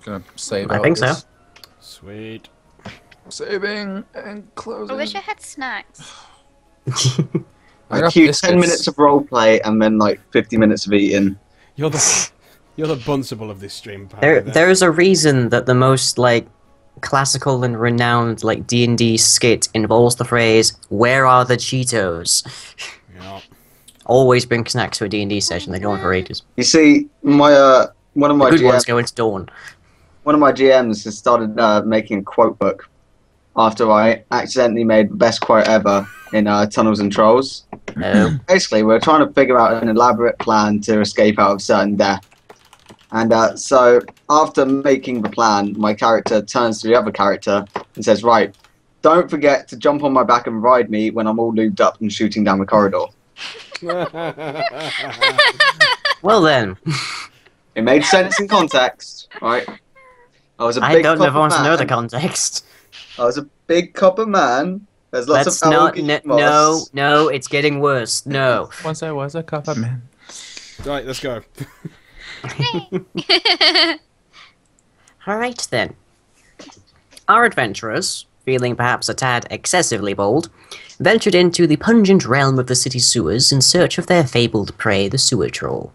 Gonna save I out think so. this. Sweet. Saving and closing. I wish I had snacks. I I got queued biscuits. 10 minutes of roleplay and then like 50 minutes of eating. You're the Bunsible of this stream. Apparently, There's a reason that the most like classical and renowned like D&D skit involves the phrase "Where are the Cheetos?" Yeah. Always bring snacks to a D&D session. They go on for ages. You see, my one of The my good ones GMs, go into Dawn. one of my GMs has started making a quote book after I accidentally made the best quote ever in Tunnels and Trolls. No. Basically, we're trying to figure out an elaborate plan to escape out of certain death. And so, after making the plan, my character turns to the other character and says, "Right, don't forget to jump on my back and ride me when I'm all lubed up and shooting down the corridor." Well then, It made sense in context, right? I was a I big don't copper want to know the man. context. I was a big copper man. There's lots Let's of not. algae No, moss. no, it's getting worse. No. Once I was a copper man. Right, let's go. Alright then. Our adventurers, feeling perhaps a tad excessively bold, ventured into the pungent realm of the city sewers in search of their fabled prey, the sewer troll.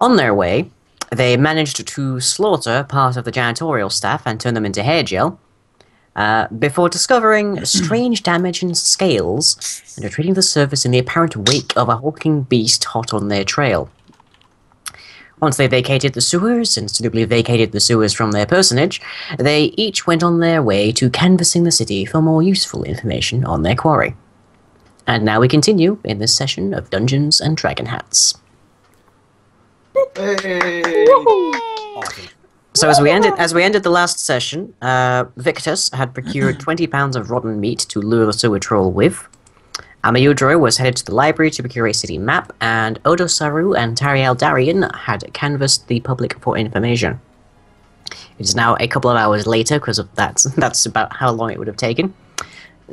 On their way, they managed to slaughter part of the janitorial staff and turn them into hair gel, before discovering strange damage in scales and retreating to the surface in the apparent wake of a hulking beast hot on their trail. Once they vacated the sewers, and suitably vacated the sewers from their personage, they each went on their way to canvassing the city for more useful information on their quarry. And now we continue in this session of Dungeons and Dragon Hats. Hey. Awesome. So as we ended the last session, Victus had procured 20 pounds of rotten meat to lure the sewer troll with. Amayudro was headed to the library to procure a city map, and Odosaru and Tariel Darien had canvassed the public for information. It is now a couple of hours later, because of that's about how long it would have taken.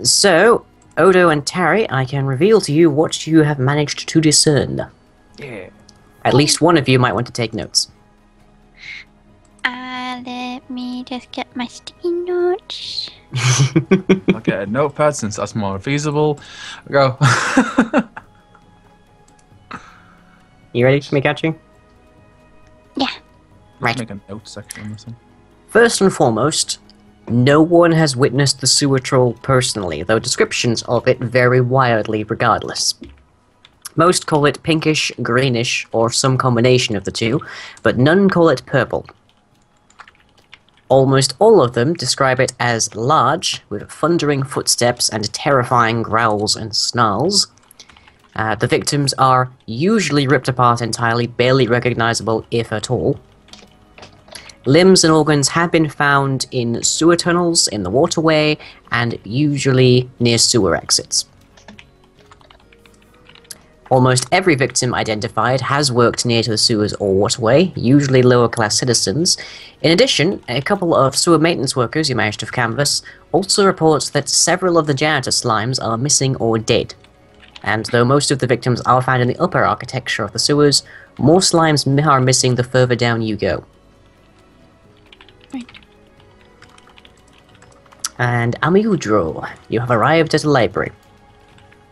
So, Odo and Tari, I can reveal to you what you have managed to discern. Yeah. At least one of you might want to take notes. Let me just get my sticky notes. I'll get a notepad since that's more feasible. Go. You ready for me, Kachi? Yeah. Right. Make a note section on this one. First and foremost, no one has witnessed the sewer troll personally, though descriptions of it vary wildly regardless. Most call it pinkish, greenish, or some combination of the two, but none call it purple. Almost all of them describe it as large, with thundering footsteps and terrifying growls and snarls. The victims are usually ripped apart entirely, barely recognizable if at all. Limbs and organs have been found in sewer tunnels, in the waterway, and usually near sewer exits. Almost every victim identified has worked near to the sewers or waterway, usually lower-class citizens. In addition, a couple of sewer maintenance workers you managed to canvass also reports that several of the janitor slimes are missing or dead. And though most of the victims are found in the upper architecture of the sewers, more slimes are missing the further down you go. Right. And Amiudro, you have arrived at a library.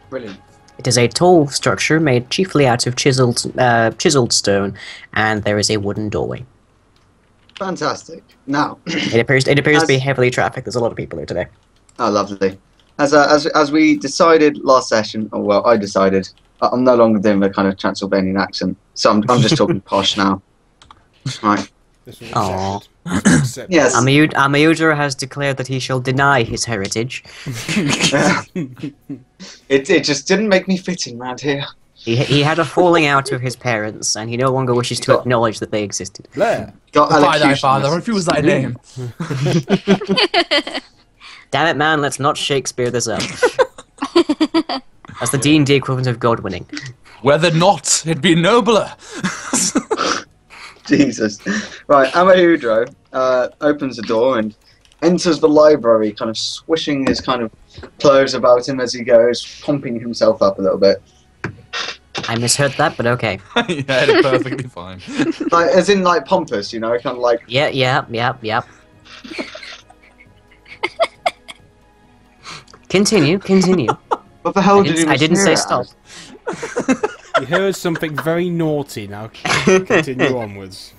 Brilliant. It is a tall structure made chiefly out of chiseled stone, and there is a wooden doorway. Fantastic. Now, It appears to be heavily trafficked. There's a lot of people here today. oh, lovely. As we decided last session, or well, I decided, I'm no longer doing the kind of Transylvanian accent, so I'm just talking posh now. Right. This was Aw. accepted. Yes. Amiudro has declared that he shall deny his heritage. It just didn't make me fit in round here. He had a falling out with his parents, and he no longer wishes to acknowledge that they existed. Blair. Got By thy elocutionist. father, refuse thy name. Damn it, man! Let's not Shakespeare this up. That's the D&D equivalent of God winning. Whether not, it be nobler. Jesus. Right, Amahudro opens the door and enters the library, kind of swishing his kind of clothes about him as he goes, pumping himself up a little bit. I misheard that, but okay. You had it perfectly fine. Like, as in, like, pompous, you know, kind of like... Yep. Continue. What the hell did you I didn't mishear say it stop. as? You heard something very naughty. Now continue onwards.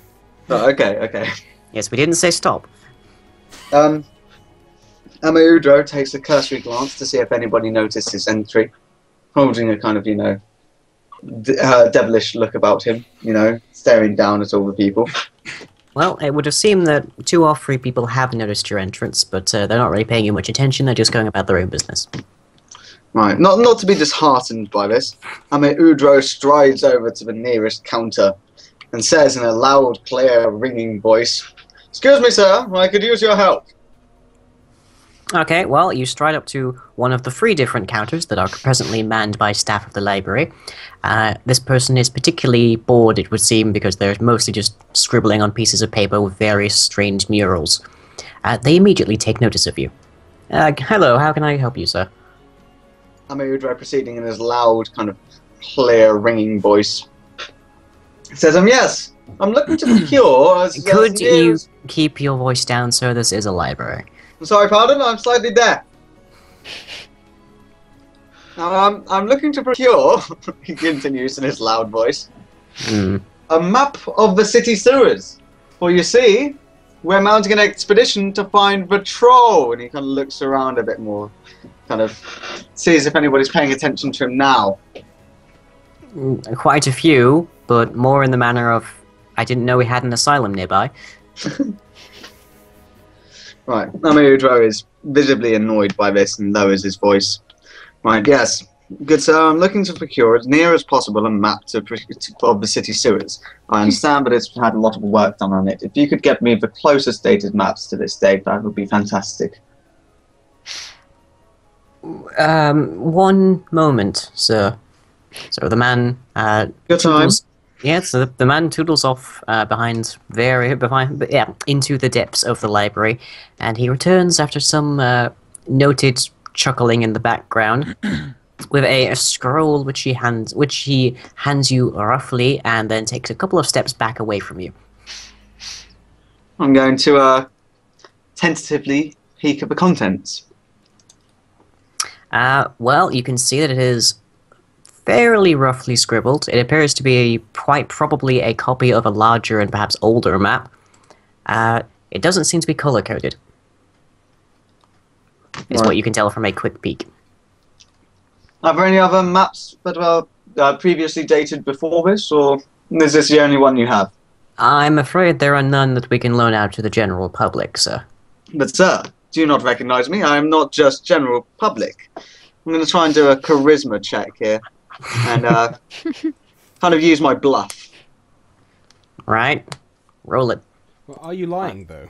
Oh, okay. Yes, we didn't say stop. Amaudro takes a cursory glance to see if anybody noticed his entry, holding a kind of, you know, devilish look about him, you know, staring down at all the people. Well, it would have seemed that 2 or 3 people have noticed your entrance, but they're not really paying you much attention. They're just going about their own business. Right, not to be disheartened by this, Amaudro strides over to the nearest counter and says in a loud, clear, ringing voice, "Excuse me, sir, I could use your help." Okay, well, you stride up to one of the 3 different counters that are presently manned by staff of the library. This person is particularly bored, it would seem, because they're mostly just scribbling on pieces of paper with various strange murals. They immediately take notice of you. Hello, how can I help you, sir? Amaudro, proceeding in his loud, kind of clear, ringing voice, says, yes, I'm looking to procure... Could you keep your voice down, sir? This is a library. I'm sorry, pardon, I'm slightly deaf. Now, I'm looking to procure, he continues in his loud voice, a map of the city sewers. For you see, we're mounting an expedition to find the troll. And he kind of looks around a bit more, kind of sees if anybody's paying attention to him now. Quite a few, but more in the manner of, I didn't know we had an asylum nearby. Right, Amaudro is visibly annoyed by this and lowers his voice. Right, yes. Good sir, I'm looking to procure as near as possible a map of the city sewers. I understand that it's had a lot of work done on it. If you could get me the closest dated maps to this date, that would be fantastic. 1 moment, sir. So the man... Your time. So the man toodles off into the depths of the library, and he returns after some noted chuckling in the background with a scroll which he hands you roughly, and then takes a couple of steps back away from you. I'm going to tentatively peek at the contents. Well, you can see that it is fairly roughly scribbled. It appears to be quite probably a copy of a larger and perhaps older map. It doesn't seem to be color-coded, is what you can tell from a quick peek. Are there any other maps that were previously dated before this, or is this the only one you have? I'm afraid there are none that we can loan out to the general public, sir. But sir, do you not recognize me? I am not just general public. I'm going to try and do a charisma check here, and kind of use my bluff. Right. Roll it. Well, are you lying, though?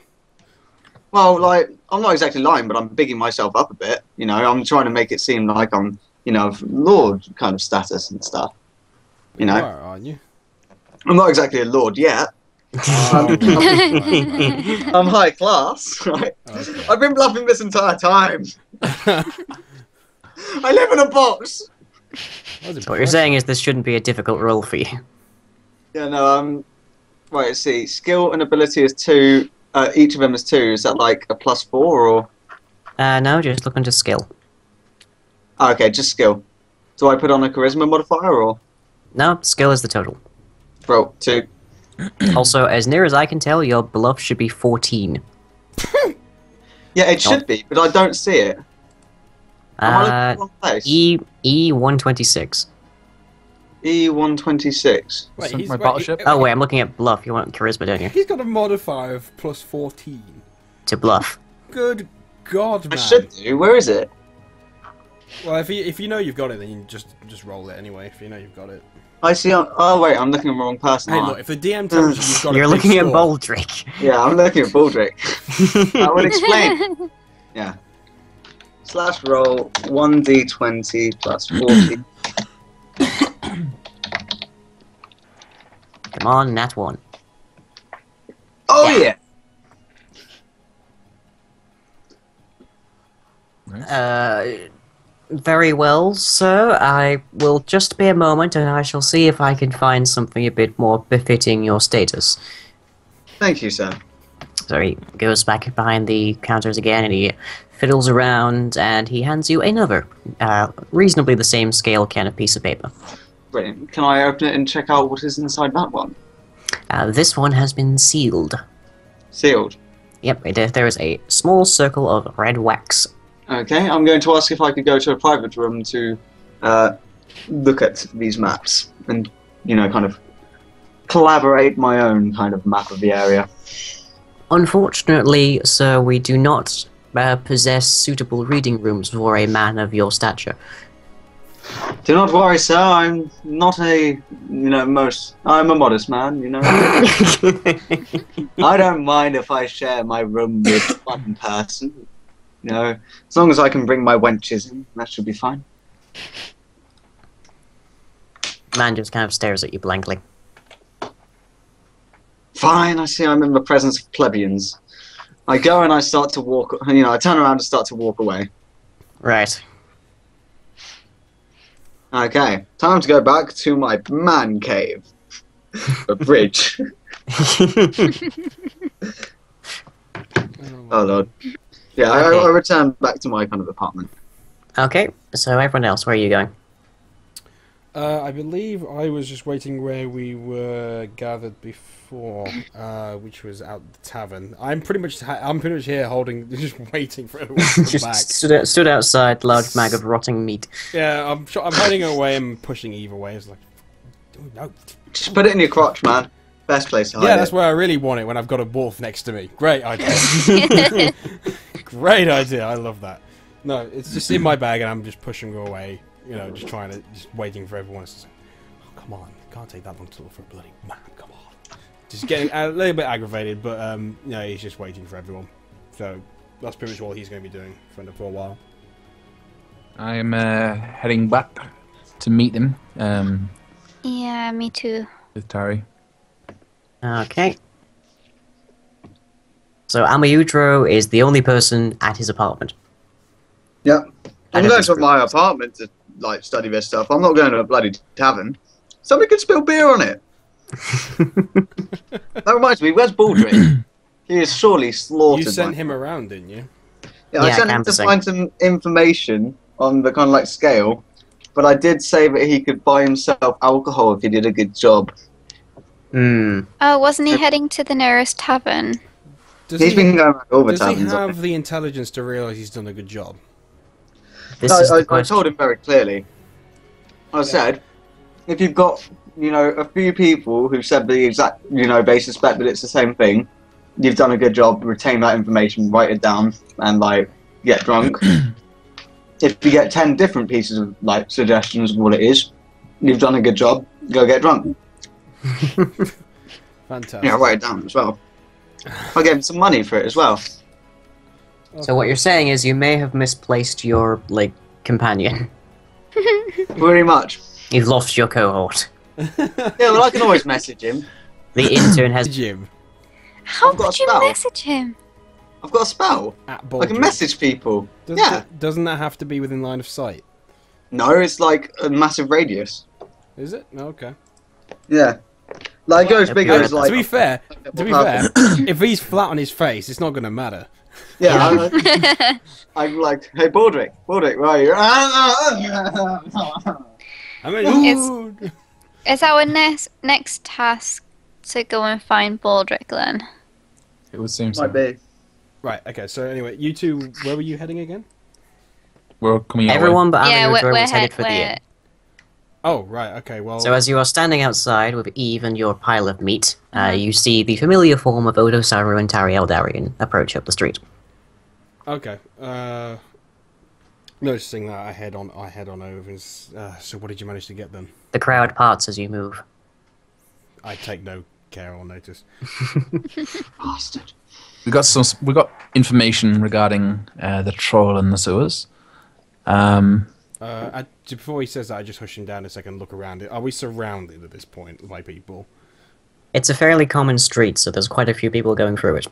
Well, like, I'm not exactly lying, but I'm bigging myself up a bit. You know, I'm trying to make it seem like I'm, you know, of lord kind of status and stuff. You know? You are, aren't you? I'm not exactly a lord yet. I'm high class, right? Okay. I've been bluffing this entire time. I live in a box. That was So what you're saying is this shouldn't be a difficult roll for you. Yeah, no, right, let's see. Skill and ability is 2. Each of them is 2. Is that like a +4 or? No, just look into skill. Oh, okay, just skill. Do I put on a charisma modifier or? No, skill is the total. Bro, 2. Also, as near as I can tell, your bluff should be 14. Yeah, it should be, but I don't see it. Am I looking at the wrong place? E126. E126. Wait, Sunk he's, my wait, battleship. Oh wait, I'm looking at bluff. You want charisma, don't you? He's got a modifier of +14. To bluff. Good God, I man. should do. Where is it? Well, if you know you've got it, then you just roll it anyway. If you know you've got it. I see. Oh wait, I'm looking at the wrong person. Hey, aren't look, if the DM tells you you've got You're a big looking at score, Baldric. I? Yeah, I'm looking at Baldric. I will explain. Yeah. /roll 1d20 plus 40. Come on, nat 1. Oh Yeah. yeah. Very well, sir. I will just be a moment, and I shall see if I can find something a bit more befitting your status. Thank you, sir. So he goes back behind the counters again, and he fiddles around, and he hands you another, reasonably the same scale kind of piece of paper. Brilliant. Can I open it and check out what is inside that one? This one has been sealed. Sealed. Yep, there is a small circle of red wax. Okay, I'm going to ask if I could go to a private room to look at these maps and, kind of collaborate my own kind of map of the area. Unfortunately, sir, we do not possess suitable reading rooms for a man of your stature. Do not worry, sir. I'm not I'm a modest man, I don't mind if I share my room with one person. As long as I can bring my wenches in, that should be fine. Man just kind of stares at you blankly. Fine, I see I'm in the presence of plebeians. I go and I start to walk, I turn around and start to walk away. Right. Okay, time to go back to my man cave. A bridge. Oh lord. Yeah, Okay. I return back to my kind of apartment. Okay, so everyone else, where are you going? I believe I was just waiting where we were gathered before, which was out the tavern. I'm pretty much here holding, just waiting for everyone to come Just back. stood outside, large mag of rotting meat. Yeah, I'm hiding away and pushing Eve away. It's like, no. Just put it in your crotch, man. Best place to hide Yeah, it. that's where I really want it, when I've got a wolf next to me. Great idea. Great idea, I love that. No, it's just in my bag and I'm just pushing her away. Just waiting for everyone to say, oh, come on, can't take that long to look for a bloody man, come on. Just getting a little bit aggravated, but, he's just waiting for everyone. So, that's pretty much all he's going to be doing for a while. I'm heading back to meet him Yeah, me too. with Tari. Okay. So Amayudro is the only person at his apartment. Yep. I'm And going it's to my apartment to study this stuff. I'm not going to a bloody tavern. Somebody could spill beer on it. That reminds me, where's Baldric? He is surely slaughtered. You sent him around, didn't you? Yeah, I sent him to find some information on the kind of scale, but I did say that he could buy himself alcohol if he did a good job. Hmm. Oh, wasn't he heading to the nearest tavern? He's been going around all the Does he taverns. have the intelligence to realise he's done a good job? I told him very clearly. I said, if you've got, a few people who said the exact, they suspect that it's the same thing, you've done a good job, retain that information, write it down, and, get drunk. If you get 10 different pieces of, suggestions of what it is, you've done a good job, go get drunk. Fantastic. Yeah, write it down as well. I gave him some money for it as well. So what you're saying is you may have misplaced your, companion. Pretty much. You've lost your cohort. Yeah, well, I can always message him. The intern has... Jim. How I've got could a you spell. message him? I've got a spell. At I Baldric. can message people. Yeah. Doesn't that have to be within line of sight? No, it's a massive radius. Is it? No, okay. Yeah. It goes bigger as To be fair, if he's flat on his face, it's not going to matter. Yeah, I'm like, hey, Baldric, where are you? I mean, Is our next task to go and find Baldric then? It would seem so. Might be. right. Okay. So anyway, you two, where were you heading again? We're coming out. Everyone but Yeah, Amayudro we're was headed for the inn. Oh, right. Okay. Well. So as you are standing outside with Eve and your pile of meat, you see the familiar form of Odo Saru and Tari Eldarian approach up the street. Okay. Noticing that, I head on over. So, what did you manage to get them? The crowd parts as you move. I take no care or notice. Bastard. We got information regarding the troll in the sewers. Before he says that, I just hush him down a second, look around it. Are we surrounded at this point by people? It's a fairly common street, so there's quite a few people going through it.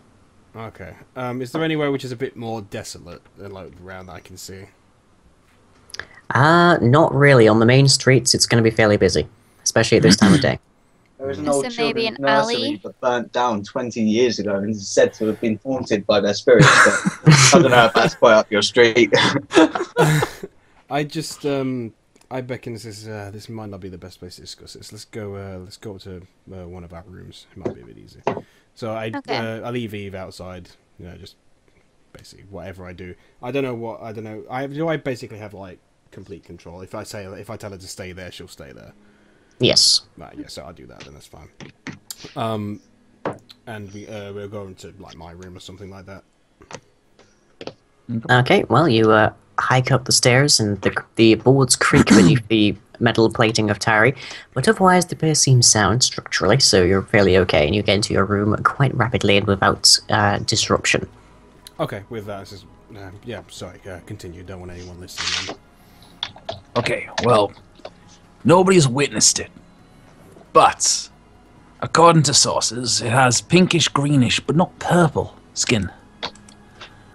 Okay. Is there anywhere which is a bit more desolate than around that I can see? Not really. On the main streets, it's going to be fairly busy, especially at this time of day. There is an So old maybe children's an nursery alley? that burnt down 20 years ago and is said to have been haunted by their spirits. But I don't know if that's quite up your street. I just I beckon this might not be the best place to discuss this. Let's go to one of our rooms. It might be a bit easier. So I leave Eve outside. You know, just basically whatever I do. I don't know. I basically have like complete control. If I tell her to stay there, she'll stay there. Yes. Right, yeah, so I'll do that, then that's fine. And we'll go into like my room or something like that. Okay, well, you hike up the stairs and the boards creak beneath the metal plating of Tari, but otherwise the place seems sound structurally, so you're fairly okay, and you get into your room quite rapidly and without disruption. Okay, with that, it's just, yeah, sorry, continue, don't want anyone listening. Okay, well, nobody's witnessed it. But, according to sources, it has pinkish, greenish, but not purple skin.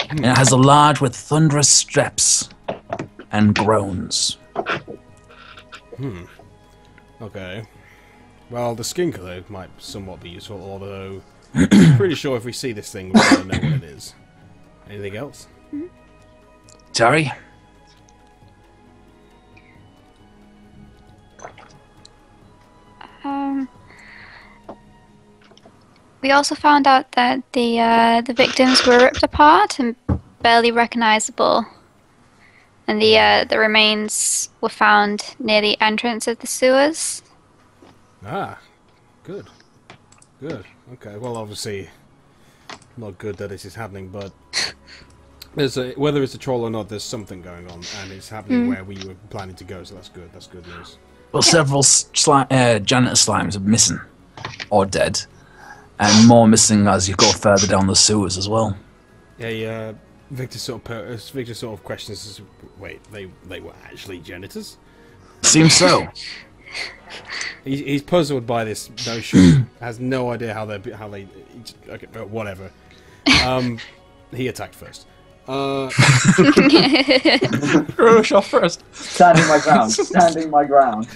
And it has a large with thunderous steps and groans. Okay. Well, the skin colour might somewhat be useful, although I'm pretty sure if we see this thing, we're going to know what it is. Anything else? Tari? We also found out that the victims were ripped apart and barely recognizable, and the remains were found near the entrance of the sewers. Ah, good. Good. Okay, well, obviously, not good that this is happening, but whether it's a troll or not, there's something going on, and it's happening where we were planning to go, so that's good. That's good news. Well, several janitor slimes are missing, or dead, and more missing as you go further down the sewers as well. Yeah, Victor sort of questions, wait, they were actually janitors? Seems so. He's puzzled by this notion. Has no idea how they. Okay, whatever. He attacked first. Rush off first. Standing my ground. Standing my ground.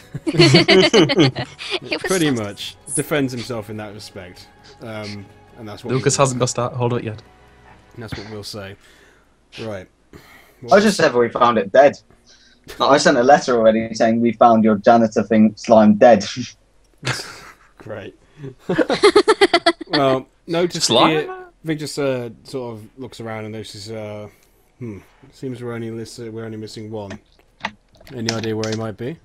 Pretty much defends himself in that respect. And that's what Lucas hasn't got start. Hold it yet. That's what we'll say. Right. I just said we found it dead. I sent a letter already saying we found your janitor thing slime dead. Great. Well, notice Slime? Vic just sort of looks around and notices. Seems we're only missing one. Any idea where he might be?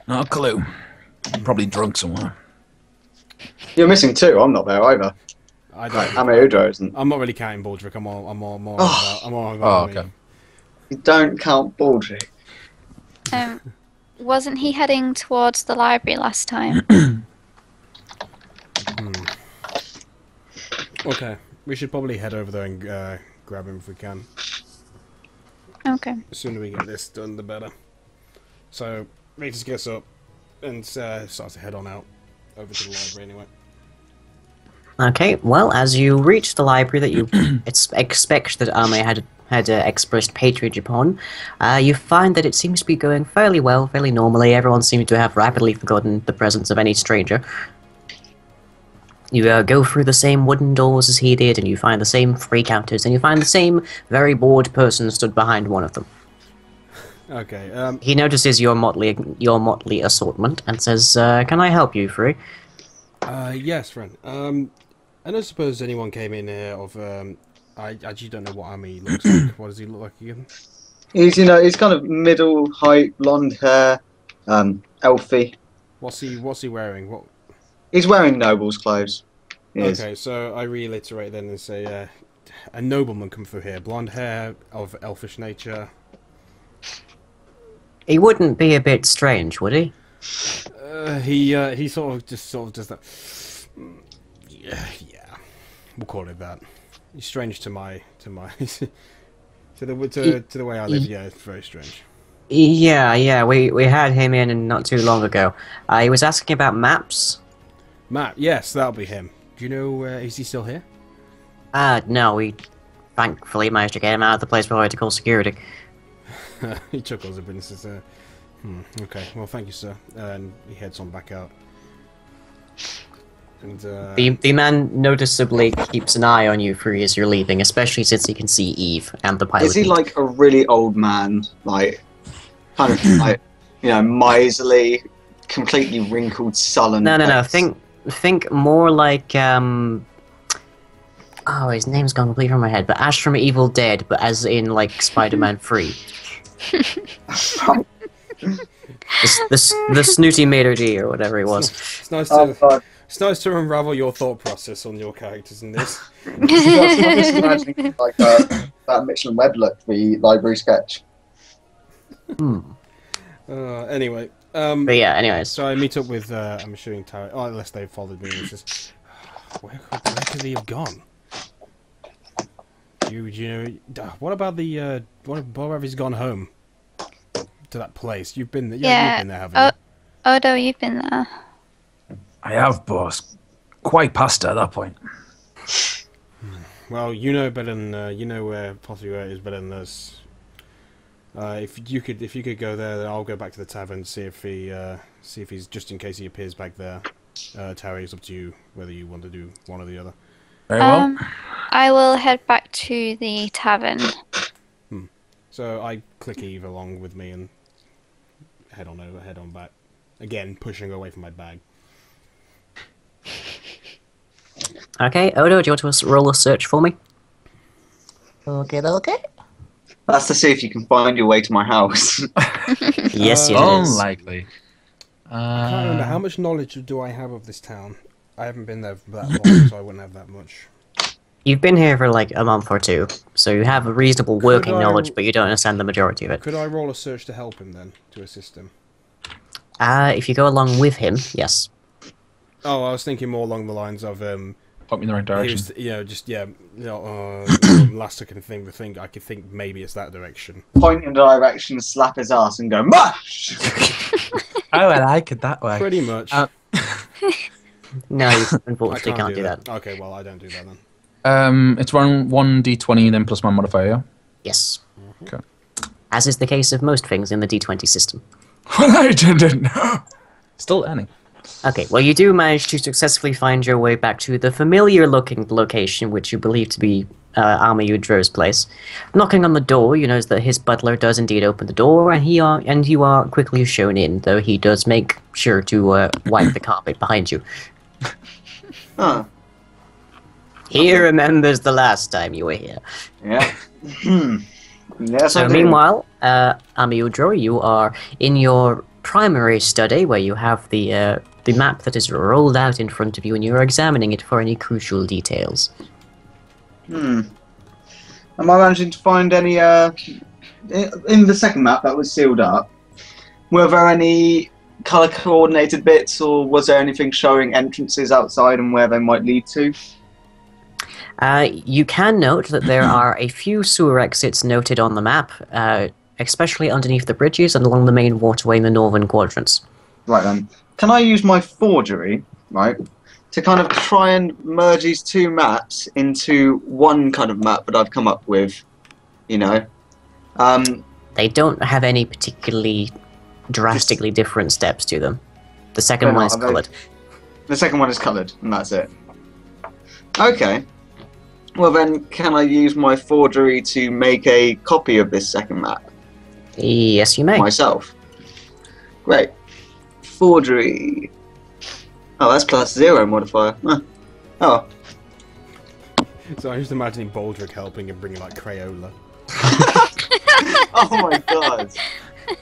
No clue. Probably drunk somewhere. You're missing two. I'm not there either. I don't. Amaudo isn't. I'm not really counting Baldrick. I'm more Oh, about okay. me. You don't count Baldrick. Wasn't he heading towards the library last time? Okay, we should probably head over there and grab him if we can. Okay. The sooner we get this done, the better. So, Rita just gets up and starts to head on out over to the library anyway. Okay, well, as you reach the library that you expect that Ame had expressed patronage upon, you find that it seems to be going fairly well, fairly normally. Everyone seems to have rapidly forgotten the presence of any stranger. You go through the same wooden doors as he did, and you find the same free counters, and you find the same very bored person stood behind one of them. Okay. He notices your motley assortment and says, "Can I help you, Free?" Yes, friend. I don't suppose anyone came in here of. I actually don't know what Ame looks like. What does he look like again? He's kind of middle height, blonde hair, elfy. What's he wearing? What? He's wearing noble's clothes. Okay, so I reiterate then and say, a nobleman come through here, blonde hair, of elfish nature. He wouldn't be a bit strange, would he? He sort of does that. Yeah, we'll call it that. He's strange to the way I live. Yeah, it's very strange. Yeah, we had him in not too long ago. He was asking about maps. Matt, yes, that'll be him. Do you know, is he still here? No, we thankfully managed to get him out of the place before I had to call security. He chuckles a bit and says, okay, well, thank you, sir. And he heads on back out. And, The man noticeably keeps an eye on you through as you're leaving, especially since he can see Eve and the pilot. Is he meet. like a really old man, like kind of like miserly, completely wrinkled, sullen? No. face? Think more like oh, his name's gone completely from my head, but Ash from Evil Dead, but as in like Spider-Man 3. the snooty maitre d' or whatever he was. it's nice Oh, to God. it's nice to unravel your thought process on your characters in this. I'm just imagining like that Michelin Web look, the library sketch. Anyway, But yeah, anyways. so I meet up with I'm assuming Tara. Oh, unless they followed me. And says, where could he have gone? Do you know? What about the what about he's gone home to that place? You've been there. Yeah, you've been there, haven't you? Odo, you've been there. I have, boss. Quite past at that point. Well, you know better than you know where possibly where it is better than us. If you could go there, then I'll go back to the tavern see if he's just in case he appears back there. Tara, it's up to you whether you want to do one or the other. Very well. I will head back to the tavern. So I click Eve along with me and head on back. Again, pushing away from my bag. Okay, Odo, do you want to roll a search for me? Okay. That's to see if you can find your way to my house. Yes, it is. Unlikely. I can't remember how much knowledge do I have of this town. I haven't been there for that long, so I wouldn't have that much. You've been here for like a month or two, so you have a reasonable working knowledge, but you don't understand the majority of it. Could I roll a search to help him then, to assist him? If you go along with him, yes. Oh, I was thinking more along the lines of Point me in the right direction. he was, last I can think I could think maybe it's that direction. Point in the direction, slap his ass, and go mush. Oh, I like it that way. Pretty much. No, you I unfortunately can't do that. Okay, well, I don't do that then. It's one 1d20 then plus my modifier. Yeah? Yes. Okay. As is the case of most things in the D20 system. Well, I didn't know. Still learning. Okay, well, you do manage to successfully find your way back to the familiar-looking location, which you believe to be Arma Udro's place. Knocking on the door, you notice that his butler does indeed open the door, and you are quickly shown in, though he does make sure to wipe the carpet behind you. Huh. He remembers the last time you were here. Yeah. Yes, So I do. meanwhile, Arma Udro, you are in your primary study, where you have the map that is rolled out in front of you, and you're examining it for any crucial details. Am I managing to find any, in the second map that was sealed up, were there any colour-coordinated bits, or was there anything showing entrances outside and where they might lead to? You can note that there are a few sewer exits noted on the map, especially underneath the bridges and along the main waterway in the northern quadrants. Right then. Can I use my forgery, right, to kind of try and merge these two maps into one kind of map that I've come up with, you know? They don't have any particularly drastically different steps to them. The second one is coloured. The second one is coloured, and that's it. Okay. Well then, can I use my forgery to make a copy of this second map? Yes, you may. Myself. Great. Forgery. Oh, that's +0 modifier. Huh. Oh. So I'm just imagining Baldric helping and bringing like Crayola. Oh my god.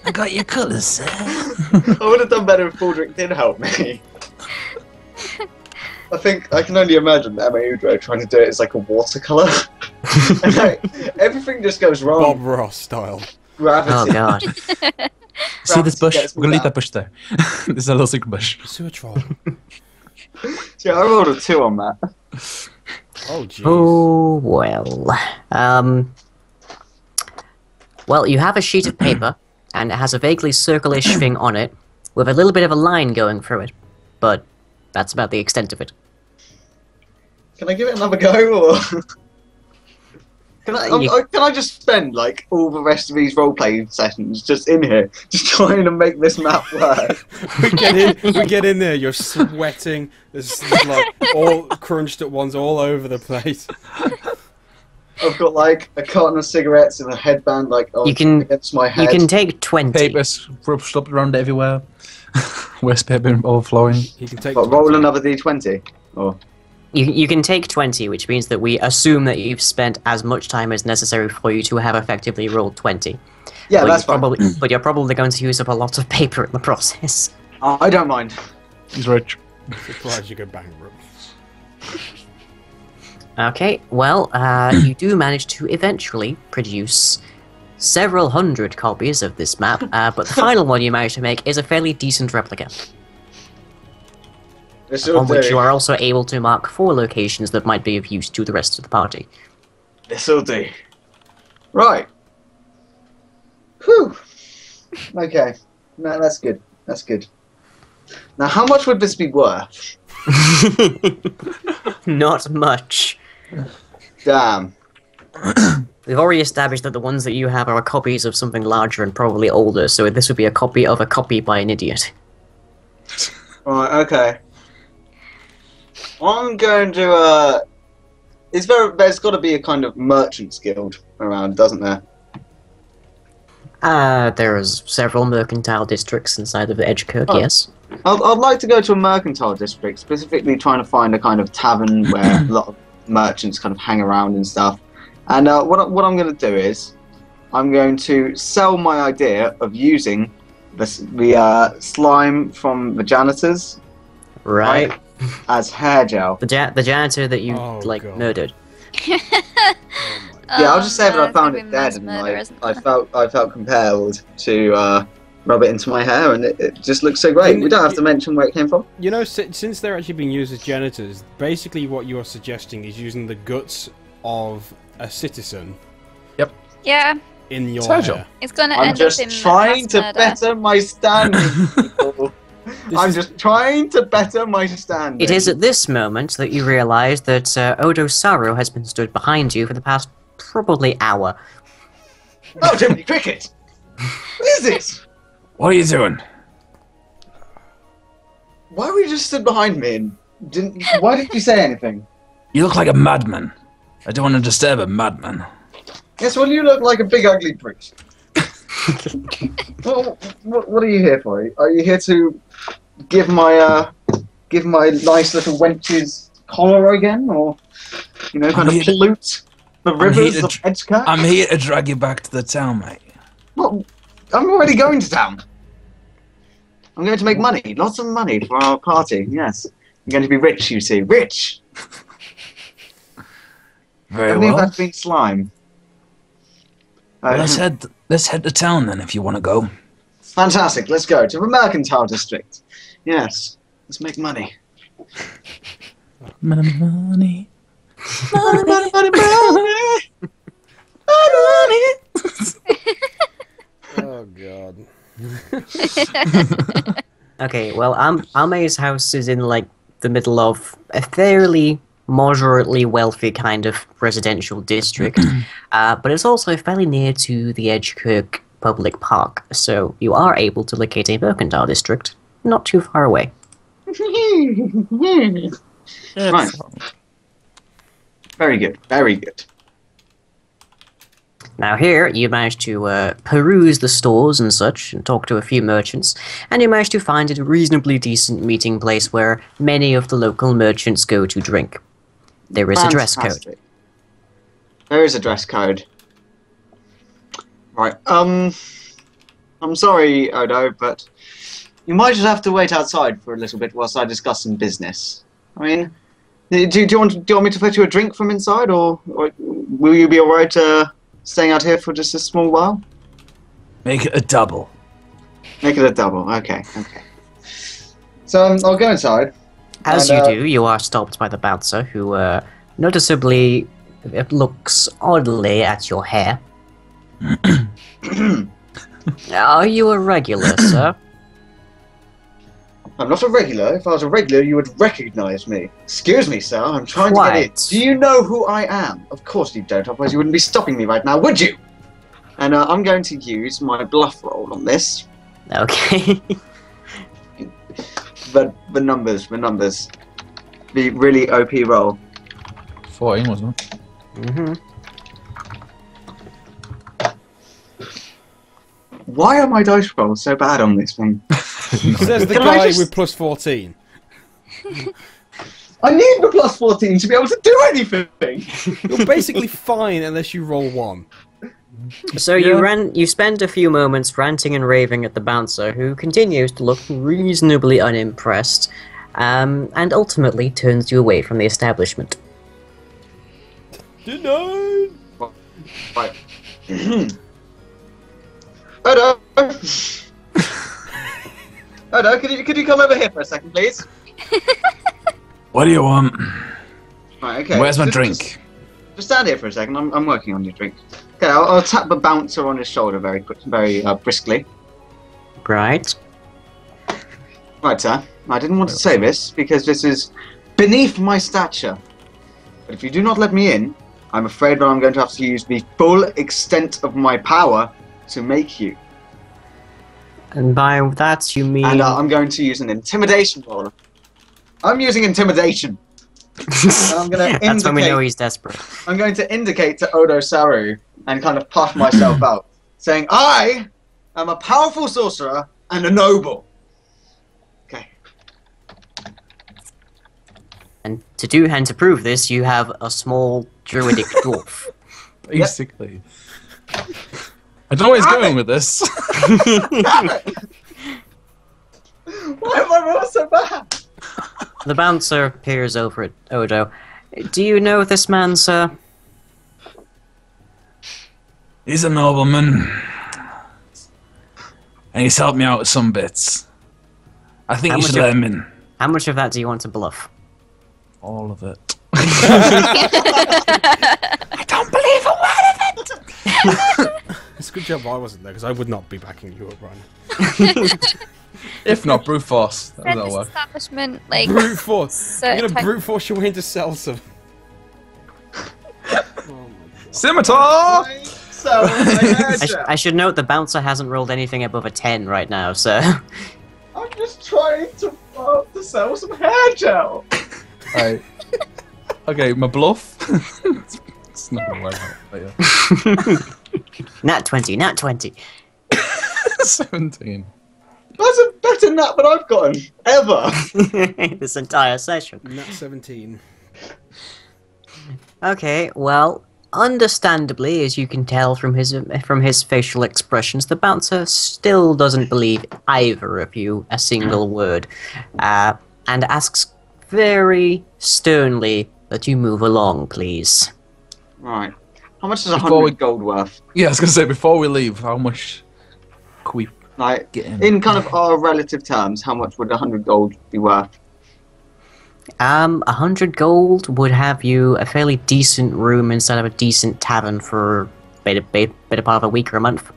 I got your colours, sir. I would have done better if Baldric did help me. I think I can only imagine Emma Udro trying to do it as like a watercolour. And like, everything just goes wrong. Bob Ross style. Gravity. Oh god. See this bush? gets me We're gonna leave down. that bush there. This is a little secret bush. Sewer troll. Yeah, I rolled a 2 on that. Oh jeez. Oh, well. Well, you have a sheet of paper, and it has a vaguely circle-ish thing on it, with a little bit of a line going through it. But that's about the extent of it. Can I give it another go, or can Can I just spend like all the rest of these roleplay sessions just in here, just trying to make this map work? we get in there. You're sweating. There's like all crunched at once, all over the place. I've got like a carton of cigarettes and a headband like against my head. You can take 20. Papers rubbed up around everywhere. Waste paper overflowing. You can take. But roll another d20. Or You can take 20, which means that we assume that you've spent as much time as necessary for you to have effectively rolled 20. yeah, that's fine. But you're probably going to use up a lot of paper in the process. I don't mind. He's rich. Surprised you go bankrupt. Okay, well, you do manage to eventually produce several hundred copies of this map, but the final one you manage to make is a fairly decent replica, on which you are also able to mark 4 locations that might be of use to the rest of the party. This'll do. Right. Whew. Okay. No, that's good. That's good. Now, how much would this be worth? Not much. Damn. We've already established that the ones that you have are copies of something larger and probably older, so this would be a copy of a copy by an idiot. Right, okay. I'm going to, there's got to be a kind of merchant's guild around, doesn't there? There's several mercantile districts inside of Edgekirk, yes. I'd like to go to a mercantile district, specifically trying to find a kind of tavern where a lot of merchants kind of hang around and stuff. And what I'm going to do is, I'm going to sell my idea of using the slime from the janitors, Right. as hair gel. The janitor that you, God. murdered. Yeah, I'll just say that I it's found gonna it be dead, mass and murder, isn't I it? felt compelled to rub it into my hair, and it just looks so great. We don't have to mention where it came from. You know, since they're actually being used as janitors, basically what you are suggesting is using the guts of a citizen Yeah, in your Sergio. hair. it's gonna I'm end just up in trying mass to murder. better my standing, people. I'm is- just trying to better my standing. It is at this moment that you realise that Odo Saru has been stood behind you for the past probably hour. Oh, Jiminy Cricket! What is it? What are you doing? Why were you just stood behind me and why didn't you say anything? You look like a madman. I don't want to disturb a madman. Yes, well, you look like a big ugly priest. What are you here for? Are you here to give my nice little wenches cholera again, or kind of pollute the rivers of Edgecombe? I'm here to drag you back to the town, mate. Well, I'm already going to town. I'm going to make money, lots of money for our party. Yes, I'm going to be rich. You see, rich. Very I believe well. that's been slime. Well, let's head to town then, if you want to go. Fantastic. Let's go to the mercantile district. Yes, let's make money. Money. Money, money, money, money. Oh god. Okay, well, Ame's house is in, the middle of a fairly moderately wealthy kind of residential district, but it's also fairly near to the Edgekirk Public Park, so you are able to locate a mercantile district not too far away. Right. Very good. Very good. Now here, you manage to peruse the stores and such, and talk to a few merchants, and you manage to find a reasonably decent meeting place where many of the local merchants go to drink. There is a dress code. Fantastic. There is a dress code. Right. I'm sorry, Odo, but you might just have to wait outside for a little bit whilst I discuss some business. I mean, do you want me to fetch you a drink from inside, or will you be alright staying out here for just a small while? Make it a double. Make it a double. Okay. Okay. So I'll go inside. As And, you do, you are stopped by the bouncer, who noticeably looks oddly at your hair. Are you a regular, sir? I'm not a regular. If I was a regular, you would recognize me. Excuse me, sir. I'm trying to get in. Do you know who I am? Of course you don't. Otherwise you wouldn't be stopping me right now, would you? And I'm going to use my bluff roll on this. Okay. The numbers. The really OP roll. 14, wasn't it? Mm-hmm. Why are my dice rolls so bad on this thing? Says the Can guy I just- with plus 14. I need the plus 14 to be able to do anything! You're basically fine unless you roll 1. So you spend a few moments ranting and raving at the bouncer, who continues to look reasonably unimpressed, and ultimately turns you away from the establishment. Denied! Right. Odo! Odo, could you come over here for a second, please? What do you want? Right, okay. Where's my Just- drink? Just stand here for a second. I'm working on your drink. Okay, I'll tap the bouncer on his shoulder very briskly. Right. Right, sir. I didn't want to say this because this is beneath my stature. But if you do not let me in, I'm afraid that I'm going to have to use the full extent of my power to make you. And by that you mean... And I'm going to use an intimidation roll. I'm using intimidation. And I'm going to That's when we know indicate. he's desperate. I'm going to indicate to Odo Saru and kind of puff myself out, saying, I am a powerful sorcerer and a noble. Okay. And to prove this, you have a small druidic dwarf. Basically. I don't know where he's going with this. Why am I rolling so bad? The bouncer peers over at Odo. Do you know this man, sir? He's a nobleman. And he's helped me out with some bits. I think How you much should of- let him in. How much of that do you want to bluff? All of it. I don't believe a word of it! It's a good job I wasn't there, because I would not be backing you up, Ryan. If not, brute force. Said That'll this work. establishment, like, Brute force! certain You're gonna type- brute force your way into Celsa. Scimitar! So, I should note the bouncer hasn't rolled anything above a 10 right now, so... I'm just trying to sell some hair gel. Right. Okay, my bluff. It's not gonna work out. But yeah. Nat 20, nat 20. 17. That's a better nut than I've gotten ever. This entire session. Nat 17. Okay, well, understandably, as you can tell from his facial expressions, the bouncer still doesn't believe either of you a single word, and asks very sternly that you move along, please. Right. How much is Before 100 gold worth? Yeah, I was gonna say, before we leave, how much can we Like, get in? in kind of our relative terms, how much would 100 gold be worth? 100 gold would have you a fairly decent room inside of a decent tavern for better part of a week or a month.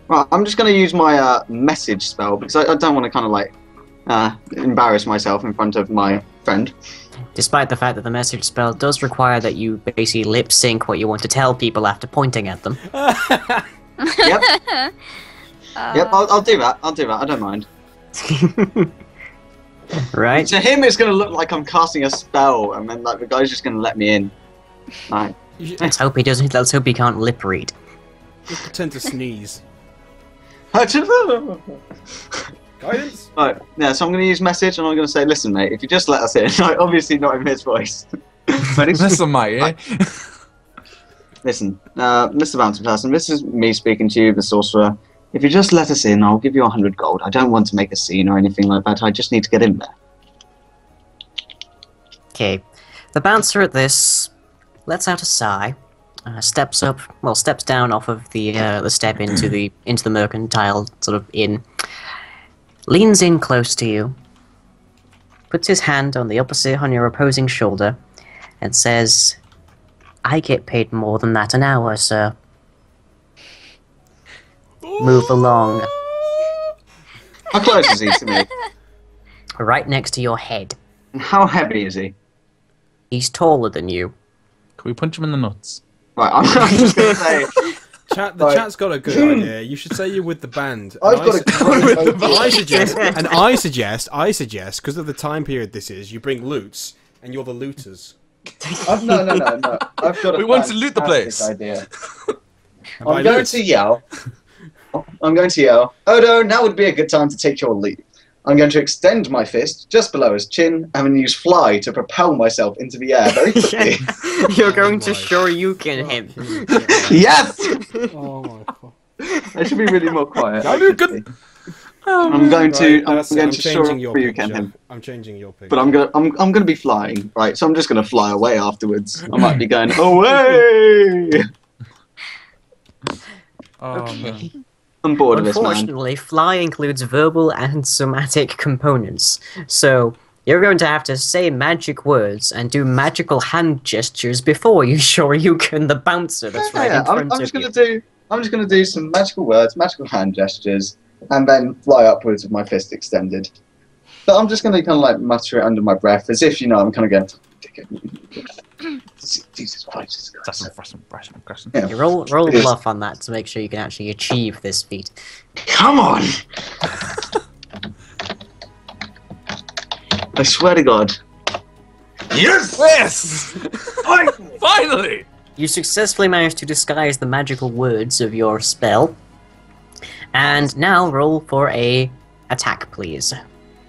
Right, I'm just going to use my message spell because I don't want to kind of like embarrass myself in front of my friend. Despite the fact that the message spell does require that you basically lip sync what you want to tell people after pointing at them. Yep. Yep, I'll do that. I don't mind. Right? To him, it's going to look like I'm casting a spell, and then like the guy's just going to let me in. Like, Let's hope he doesn't. Let's hope he can't lip read. Just pretend to sneeze. right, Guidance? yeah. So I'm going to use message, and I'm going to say, "Listen, mate, if you just let us in." Like, obviously not in his voice. But it's Listen, mate, eh? Listen, Mr. Bounty Person, this is me speaking to you, the sorcerer. If you just let us in, I'll give you 100 gold. I don't want to make a scene or anything like that. I just need to get in there. Okay. The bouncer at this lets out a sigh, steps down off of the step into the mercantile sort of inn, leans in close to you, puts his hand on your opposing shoulder, and says, "I get paid more than that an hour, sir. Move along." How close is he to me? right next to your head. And how heavy is he? He's taller than you. Can we punch him in the nuts? Right, I'm just going to say... The chat's got a good idea. You should say you're with the band. I've got a I suggest, because of the time period this is, you bring loots, and you're the looters. No. I've got a We want to loot the place. idea. By I'm going loots. to yell. Odo, now would be a good time to take your lead. I'm going to extend my fist just below his chin and then use fly to propel myself into the air very quickly. You're going to my Shoryuken him. Yes! Oh my god. I should be really more quiet. Shoryuken! I'm going to Right, that's it. I'm changing your Shoryuken picture. him. I'm changing your picture. But I'm gonna be flying, right? So I'm just gonna fly away afterwards. I might be going away. Oh, man. I'm bored of this, man. Unfortunately, fly includes verbal and somatic components. So you're going to have to say magic words and do magical hand gestures before you Shoryuken the bouncer that's right in front I'm just of you. gonna do some magical words, magical hand gestures, and then fly upwards with my fist extended. But I'm just gonna kind of like mutter it under my breath, as if I'm kind of going. Jesus Christ! That's impressive. Yeah. You roll It is. bluff on that to make sure you can actually achieve this feat. Come on! I swear to God. Yes! Yes! Finally! You successfully managed to disguise the magical words of your spell. And now roll for a attack, please.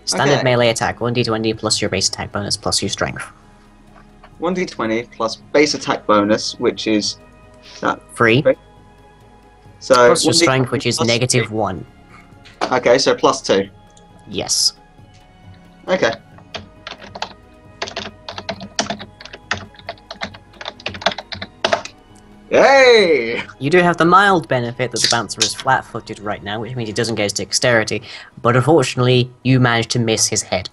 Standard Okay. melee attack, 1d20 plus your base attack bonus plus your strength. 1d20 plus base attack bonus, which is that. 3, So plus your 1d20 strength, which is plus negative 1. 2. Okay, so plus 2. Yes. Okay. Yay! You do have the mild benefit that the bouncer is flat-footed right now, which means he doesn't get his dexterity, but unfortunately, you managed to miss his head.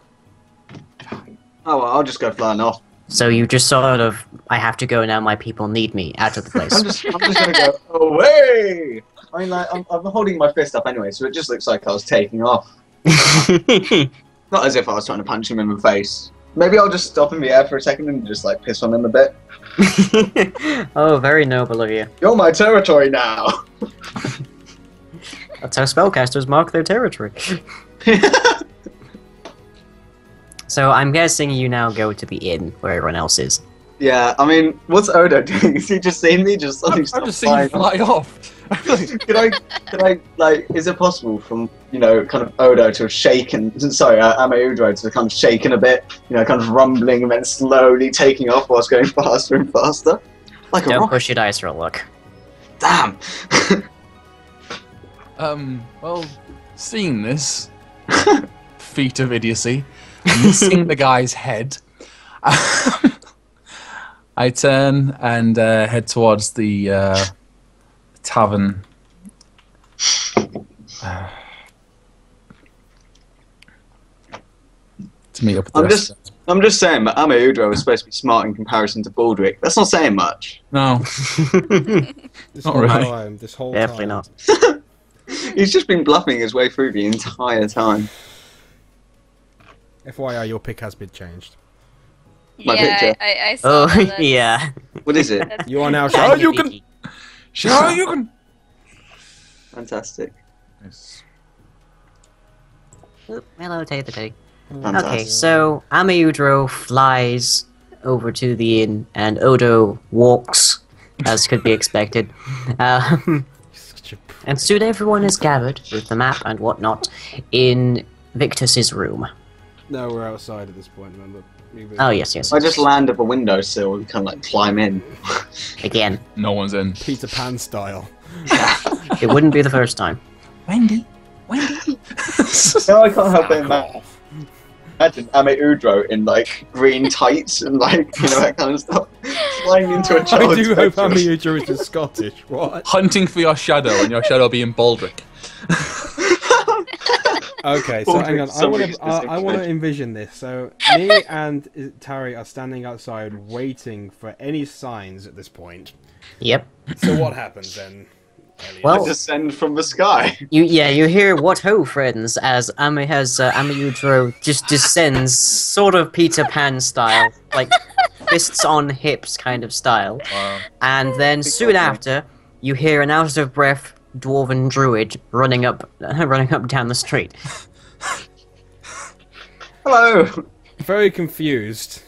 Oh, well, I'll just go flying off. So you just sort of, I have to go now, my people need me, out of the place. I'm just gonna go away! I mean, like, I'm holding my fist up anyway, so it just looks like I was taking off. Not as if I was trying to punch him in the face. Maybe I'll just stop in the air for a second and just, like, piss on him a bit. Oh, very noble of you. You're my territory now! That's how spellcasters mark their territory. So I'm guessing you now go to the inn where everyone else is. Yeah, I mean, what's Odo doing? Is he just seeing me just suddenly I've stop just seen you flying? fly off. Can I, like, is it possible from, kind of Odo to have shaken, sorry, Amaudro to kind of shaken a bit, kind of rumbling and then slowly taking off whilst going faster and faster? Like a Don't rocket. push your dice roll, look. Damn! Well, seeing this feat of idiocy, missing the guy's head, I turn and head towards the tavern. To meet up with the rest of them. I'm just saying that Amaudro was supposed to be smart in comparison to Baldric. That's not saying much. No, This Not whole really. time, this whole Definitely time. not. He's just been bluffing his way through the entire time. FYI, your pick has been changed. My yeah, picture. I saw Oh, that. yeah. What is it? You are now Thank you, Shoryuken. Vicky. sure you can. Fantastic. Oop, hello, Tathy. Fantastic. Okay, so Amaudro flies over to the inn, and Odo walks, as could be expected. Such a And soon everyone is gathered, with the map and whatnot, in Victus's room. No, we're outside at this point, remember? Oh, yes. I just land at the windowsill and kind of like climb in. Again, No one's in. Peter Pan style. it wouldn't be the first time. Wendy. No, I can't help but imagine Amaudro in like green tights and like that kind of stuff, flying into a I child's do hope bedroom. Amaudro is Scottish. What? Hunting for your shadow, and your shadow being Baldric. Okay, so hang on. Somebody I want to envision this. So me and Tari are standing outside waiting for any signs at this point. Yep. So what happens then? Well, descend from the sky. you hear "What ho, friends?" as Amayudro just descends, sort of Peter Pan style, like fists on hips kind of style. Wow. And then soon after, you hear an out of breath dwarven druid running up down the street. Hello. Very confused.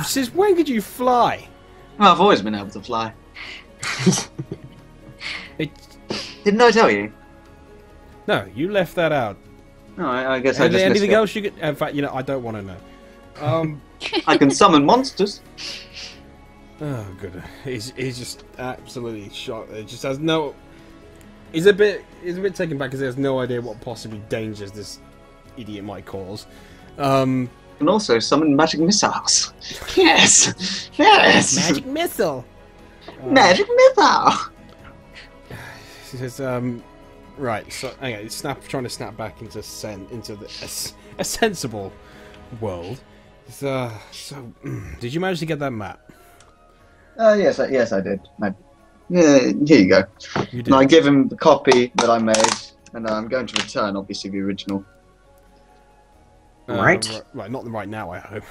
Since when did you fly? Well, I've always been able to fly. Didn't I tell you? No, you left that out. No, I guess I just anything missed else you could? In fact, I don't want to know. it. I can summon monsters. Oh, good. He's just absolutely shocked. It just has no. He's a bit taken back because he has no idea what possibly dangers this idiot might cause. Can also summon magic missiles. Yes, yes. Magic missile. Magic missile. He says, right. So, anyway, trying to snap back into a sensible world. So, did you manage to get that map? Yes, I did. Yeah, here you go. You did. And I give him the copy that I made, and I'm going to return, obviously, the original. Right. Right. Not right now, I hope.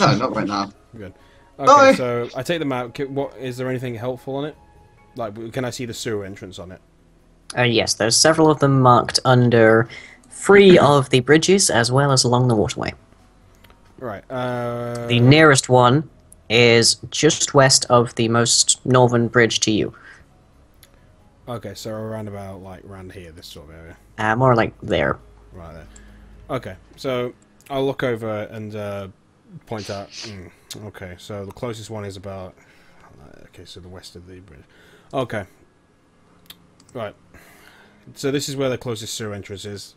No, not right now. Good. Bye. Okay, so I take the map. What is there anything helpful on it? Like, can I see the sewer entrance on it? Yes, there's several of them marked under 3 of the bridges as well as along the waterway. Right. The nearest one is just west of the most northern bridge to you. Okay, so around about around here, this sort of area. More like there. Right there. Okay, so I'll look over and point out. Okay, so the closest one is about. Okay, so the west of the bridge. Okay. Right. So this is where the closest sewer entrance is.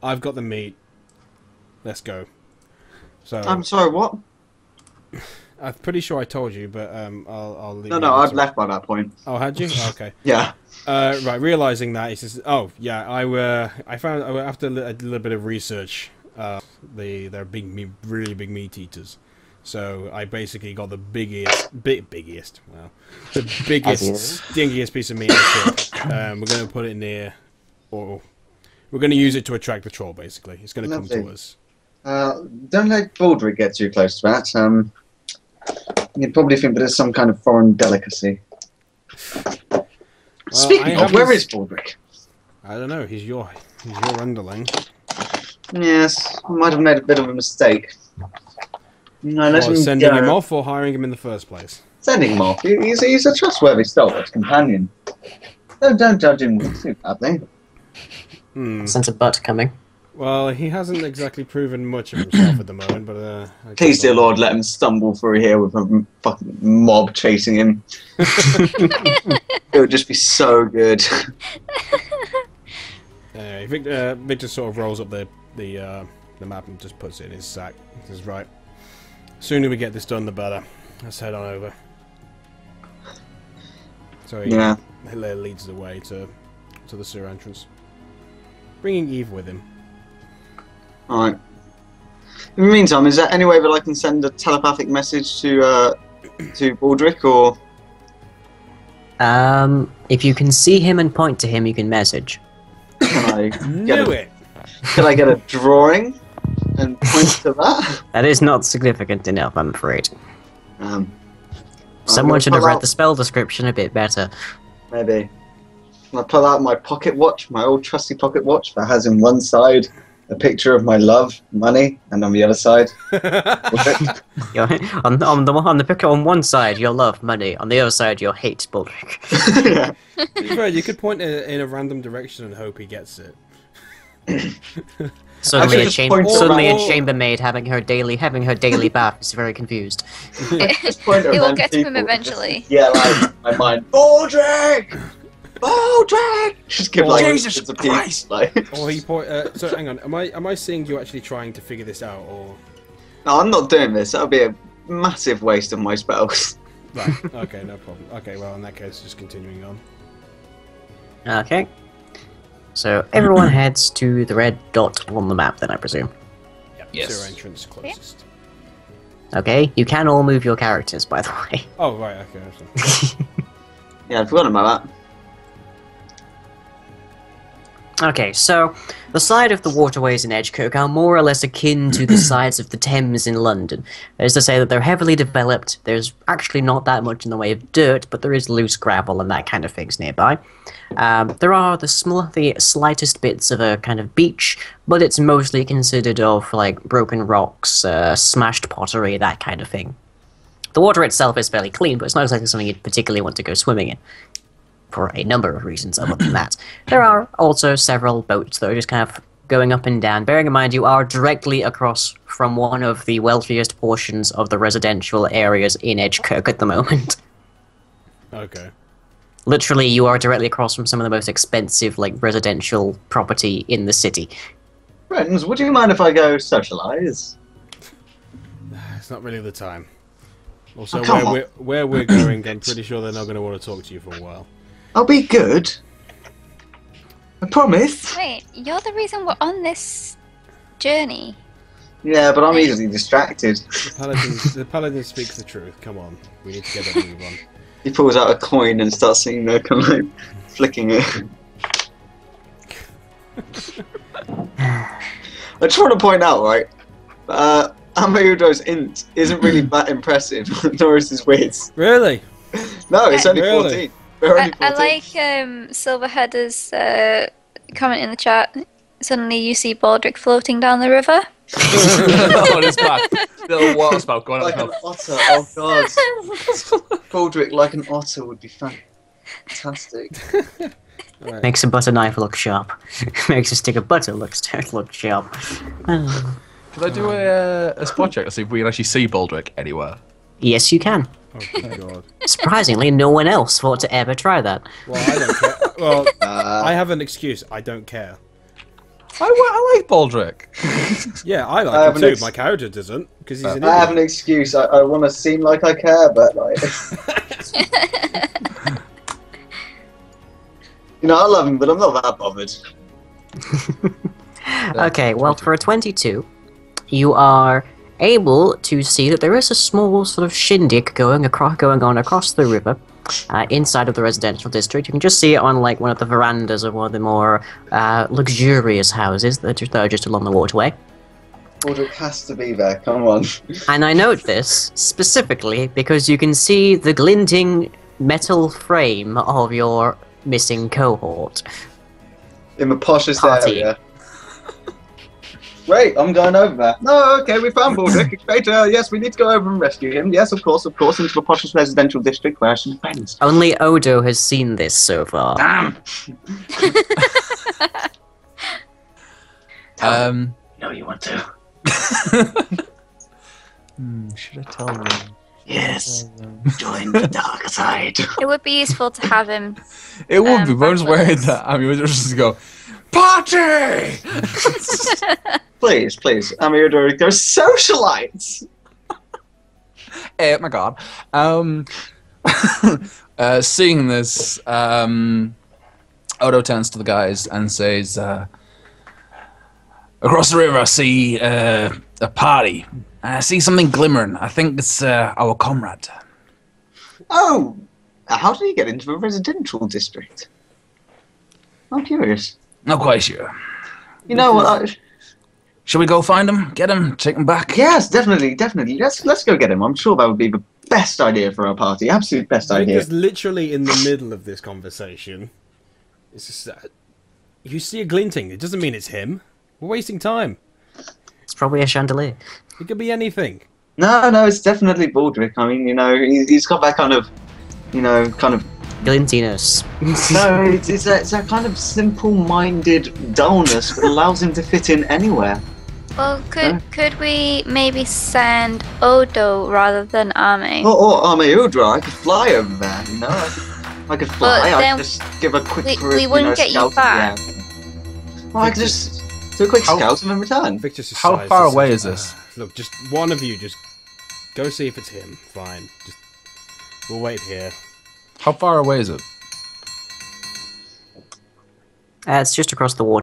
I've got the meat. Let's go. So I'm sorry, what? I'm pretty sure I told you, but I'll leave. No, I've left by that point. Oh, had you? Okay. Yeah. Right. Realizing that, he says, "Oh, yeah. I found after a little bit of research, they're really big meat eaters. So I basically got the biggest, well, the biggest, stinkiest piece of meat I could. We're going to put it near, or we're going to use it to attract the troll. Basically, it's going to come to us. Don't let Baldric get too close to that. You'd probably think that it's some kind of foreign delicacy. Well, Speaking of, where is Baldric? I don't know. He's your underling. Yes, I might have made a bit of a mistake. No, let him sending go. him off or hiring him in the first place? Sending him off. He's a trustworthy stalwart companion. Don't judge him too badly. Sense of butt coming. Well, he hasn't exactly proven much of himself at the moment, but... Please, dear Lord, let him stumble through here with a fucking mob chasing him. It would just be so good. Anyway, Victor sort of rolls up the map and just puts it in his sack. He says, right, sooner we get this done, the better. Let's head on over. So he leads the way to the sewer entrance, bringing Eve with him. Alright. In the meantime, is there any way that I can send a telepathic message to Baldric, or...? If you can see him and point to him, you can message. Can Can I get a drawing and point to that? That is not significant enough, I'm afraid. Someone I'm should gonna have read pull the spell description a bit better. Maybe. I pull out my pocket watch, my old trusty pocket watch that has in one side a picture of my love, money, and on the other side, on the picture on one side, your love, money. On the other side, your hate, Baldric. yeah. You could point in a random direction and hope he gets it. Suddenly, Actually, just point a around. chambermaid having her daily bath is very confused. It will get to him eventually. Yeah, like my mind. Baldric! Baldric! Just give like Jesus it's a Christ! piece, like. Or he so hang on, am I seeing you actually trying to figure this out, or? No, I'm not doing this. That would be a massive waste of my spells. Right. Okay, no problem. Okay, well in that case, just continuing on. Okay. So everyone heads to the red dot on the map, then I presume. Yep. Yes. Sewer entrance closest. Okay, you can all move your characters, by the way. Oh, right, okay. Yeah, I forgot about that. Okay, so the side of the waterways in Edgekirk are more or less akin to the sides of the Thames in London. That is to say that they're heavily developed. There's actually not that much in the way of dirt, but there is loose gravel and that kind of things nearby. There are the slightest bits of a kind of beach, but it's mostly considered of like broken rocks, smashed pottery, that kind of thing. The water itself is fairly clean, but it's not exactly something you'd particularly want to go swimming in. For a number of reasons other than that. There are also several boats, though, just kind of going up and down. Bearing in mind you are directly across from one of the wealthiest portions of the residential areas in Edgekirk at the moment. Okay. Literally, you are directly across from some of the most expensive, like, residential property in the city. Friends, would you mind if I go socialise? It's not really the time. Also, Oh, where we're going, I'm pretty sure they're not going to want to talk to you for a while. I'll be good. I promise. Wait, you're the reason we're on this journey. Yeah, but I'm easily distracted. The paladin speaks the truth. Come on, we need to get that move on. He pulls out a coin and starts sitting there, kind of like flicking it. I just want to point out, right? Amayudo's int isn't really that impressive, nor is his whiz. Really? No, it's only Really? 14. We're only 14. I like Silverheader's comment in the chat. Suddenly you see Baldric floating down the river. On his back. Little water spout going Like up. an otter, oh god. Baldric like an otter would be fantastic. Right. Makes a butter knife look sharp. Makes a stick of butter look sharp. Could I do a spot check to see if we can actually see Baldric anywhere? Yes, you can. Oh my god. Surprisingly, no one else thought to ever try that. Well, I don't care. Well, I have an excuse. I don't care. I like Baldric. Yeah, I I like have him an too. My character doesn't, because he's an I have an idiot. excuse. I want to seem like I care, but like... You know, I love him, but I'm not that bothered. Okay, well, for a 22, you are able to see that there is a small sort of shindig going on across the river, inside of the residential district. You can just see it on like one of the verandas of one of the more luxurious houses that are just along the waterway. Baldric has to be there, come on. And I note this specifically because you can see the glinting metal frame of your missing cohort. In the poshest Party. area. Great, I'm going over there. No, okay, we found Baldric. Great, yes, we need to go over and rescue him. Yes, of course, into the poshest residential district where some friends. Only Odo has seen this so far. Damn! No, you want to. Should I tell them? Yes. Join the dark side. It would be useful to have him. It would be, but I'm just worried backwards. that I mean, we're just go, party! Please, Amiodori, they're socialites! Oh my god. Seeing this, Odo turns to the guys and says, across the river I see a party. I see something glimmering. I think it's our comrade. Oh! How did he get into the residential district? I'm curious. Not quite sure. You know what? Shall we go find him? Get him? Take him back? Yes, definitely. Let's go get him. I'm sure that would be the best idea for our party. Absolute best idea. Because literally in the middle of this conversation, it's just you see a glinting. It doesn't mean it's him. We're wasting time. It's probably a chandelier. It could be anything. No, it's definitely Baldric. I mean, you know, he's got that kind of, Glintiness. no, it's that kind of simple-minded dullness that allows him to fit in anywhere. Well, could we maybe send Odo rather than Ame? Or Ameudra, I could fly over there, you know? I could fly, But I then could just give a quick we wouldn't get you scout back. of the area. Well, I could just do a quick scout and then return. Victor's just How sighs far and away says, is this? Look, just one of you, just go see if it's him. Fine. Just we'll wait here. How far away is it? It's just across the water.